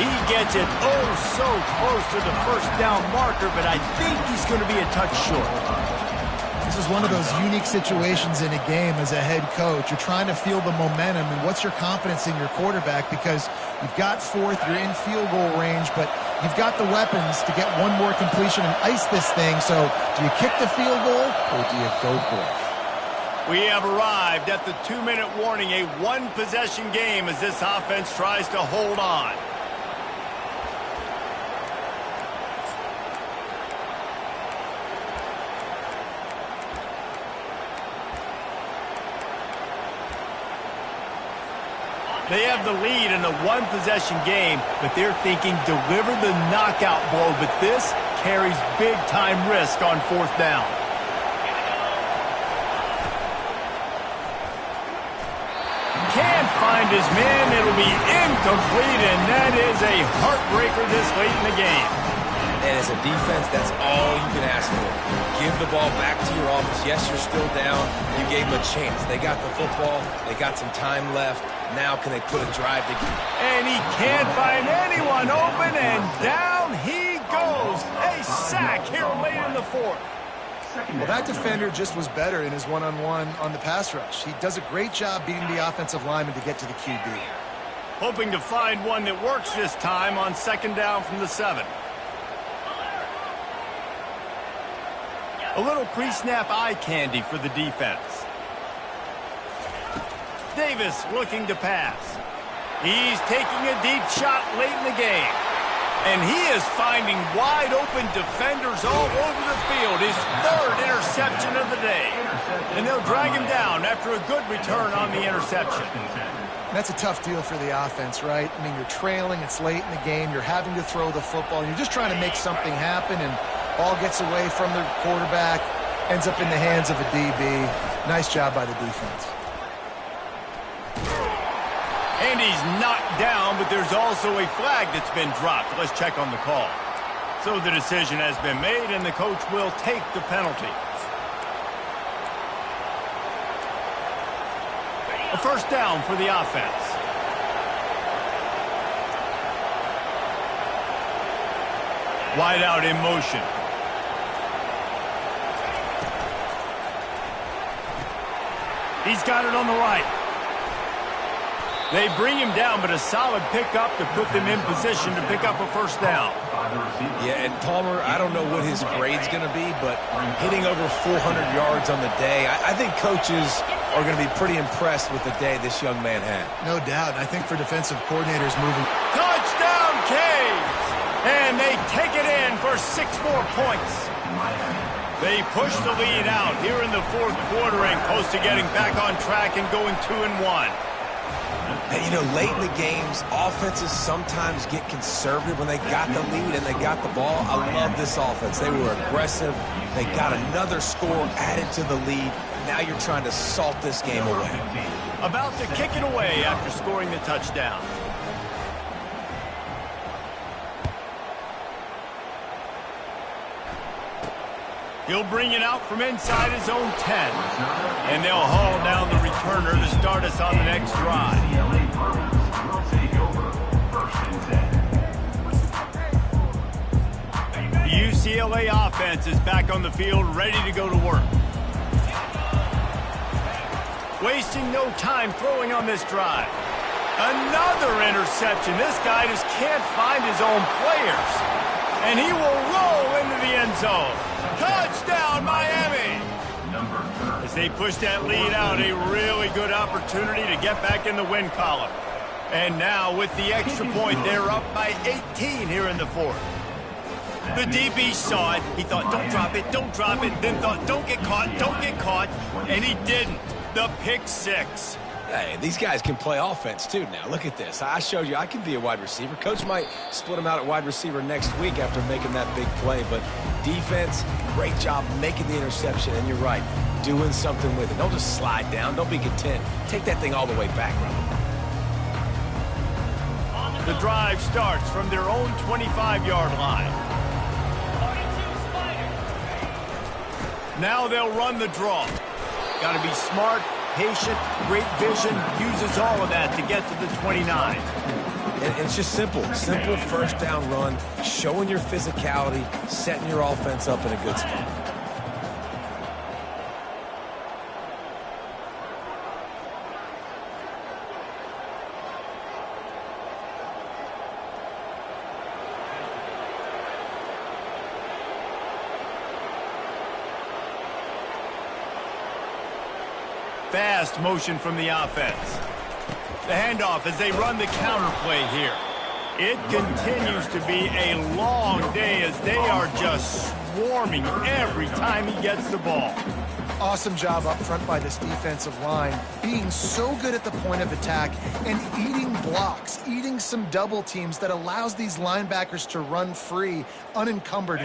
He gets it oh so close to the 1st down marker, but I think he's going to be a touch short. This is one of those unique situations in a game as a head coach. You're trying to feel the momentum, and what's your confidence in your quarterback? Because you've got 4th, you're in field goal range, but you've got the weapons to get one more completion and ice this thing. So do you kick the field goal, or do you go for it? We have arrived at the 2-minute warning, a 1-possession game as this offense tries to hold on. They have the lead in a 1-possession game, but they're thinking deliver the knockout blow, but this carries big-time risk on 4th down. Can't find his man. It'll be incomplete, and that is a heartbreaker this late in the game. And as a defense, that's all you can ask for. Give the ball back to your offense. Yes, you're still down. You gave them a chance. They got the football. They got some time left. Now can they put a drive together? And he can't find anyone open, and down he goes. A sack here late in the 4th. Well, that defender just was better in his one-on-one on the pass rush. He does a great job beating the offensive lineman to get to the QB. Hoping to find one that works this time on 2nd down from the 7. A little pre-snap eye candy for the defense. Davis looking to pass. He's taking a deep shot late in the game. And he is finding wide-open defenders all over the field. His 3rd interception of the day. And they'll drag him down after a good return on the interception. That's a tough deal for the offense, right? I mean, you're trailing, it's late in the game, you're having to throw the football, and you're just trying to make something happen, and ball gets away from the quarterback, ends up in the hands of a DB. Nice job by the defense. And he's knocked down, but there's also a flag that's been dropped. Let's check on the call. So the decision has been made, and the coach will take the penalty. A 1st down for the offense. Wide out in motion. He's got it on the right. They bring him down, but a solid pickup to put them in position to pick up a 1st down. Yeah, and Palmer, I don't know what his grade's going to be, but hitting over 400 yards on the day, I think coaches are going to be pretty impressed with the day this young man had. No doubt. I think for defensive coordinators moving. Touchdown, Canes! And they take it in for 6 more points. They push the lead out here in the 4th quarter and close to getting back on track and going 2-1. And, you know, late in the games, offenses sometimes get conservative when they got the lead and they got the ball. I love this offense. They were aggressive. They got another score added to the lead. Now you're trying to salt this game away. About to kick it away after scoring the touchdown. He'll bring it out from inside his own 10. And they'll haul down the returner to start us on the next drive. The UCLA offense is back on the field, ready to go to work. Wasting no time throwing on this drive. Another interception. This guy just can't find his own players. And he will roll into the end zone. Touchdown, Miami! As they push that lead out, a really good opportunity to get back in the win column. And now with the extra point, they're up by 18 here in the fourth. The DB saw it. He thought, don't drop it, then thought, don't get caught, and he didn't. The pick six. Hey, these guys can play offense, too, now. Look at this. I showed you I can be a wide receiver. Coach might split him out at wide receiver next week after making that big play. But defense, great job making the interception. And you're right, doing something with it. Don't just slide down. Don't be content. Take that thing all the way back, brother. The drive starts from their own 25-yard line. Now they'll run the draw. Got to be smart, patient, great vision, uses all of that to get to the 29. And it's just simple first down run, showing your physicality, setting your offense up in a good spot. Fast motion from the offense. The handoff as they run the counter play here. It continues to be a long day as they are just swarming every time he gets the ball. Awesome job up front by this defensive line, being so good at the point of attack and eating blocks, eating some double teams that allows these linebackers to run free, unencumbered.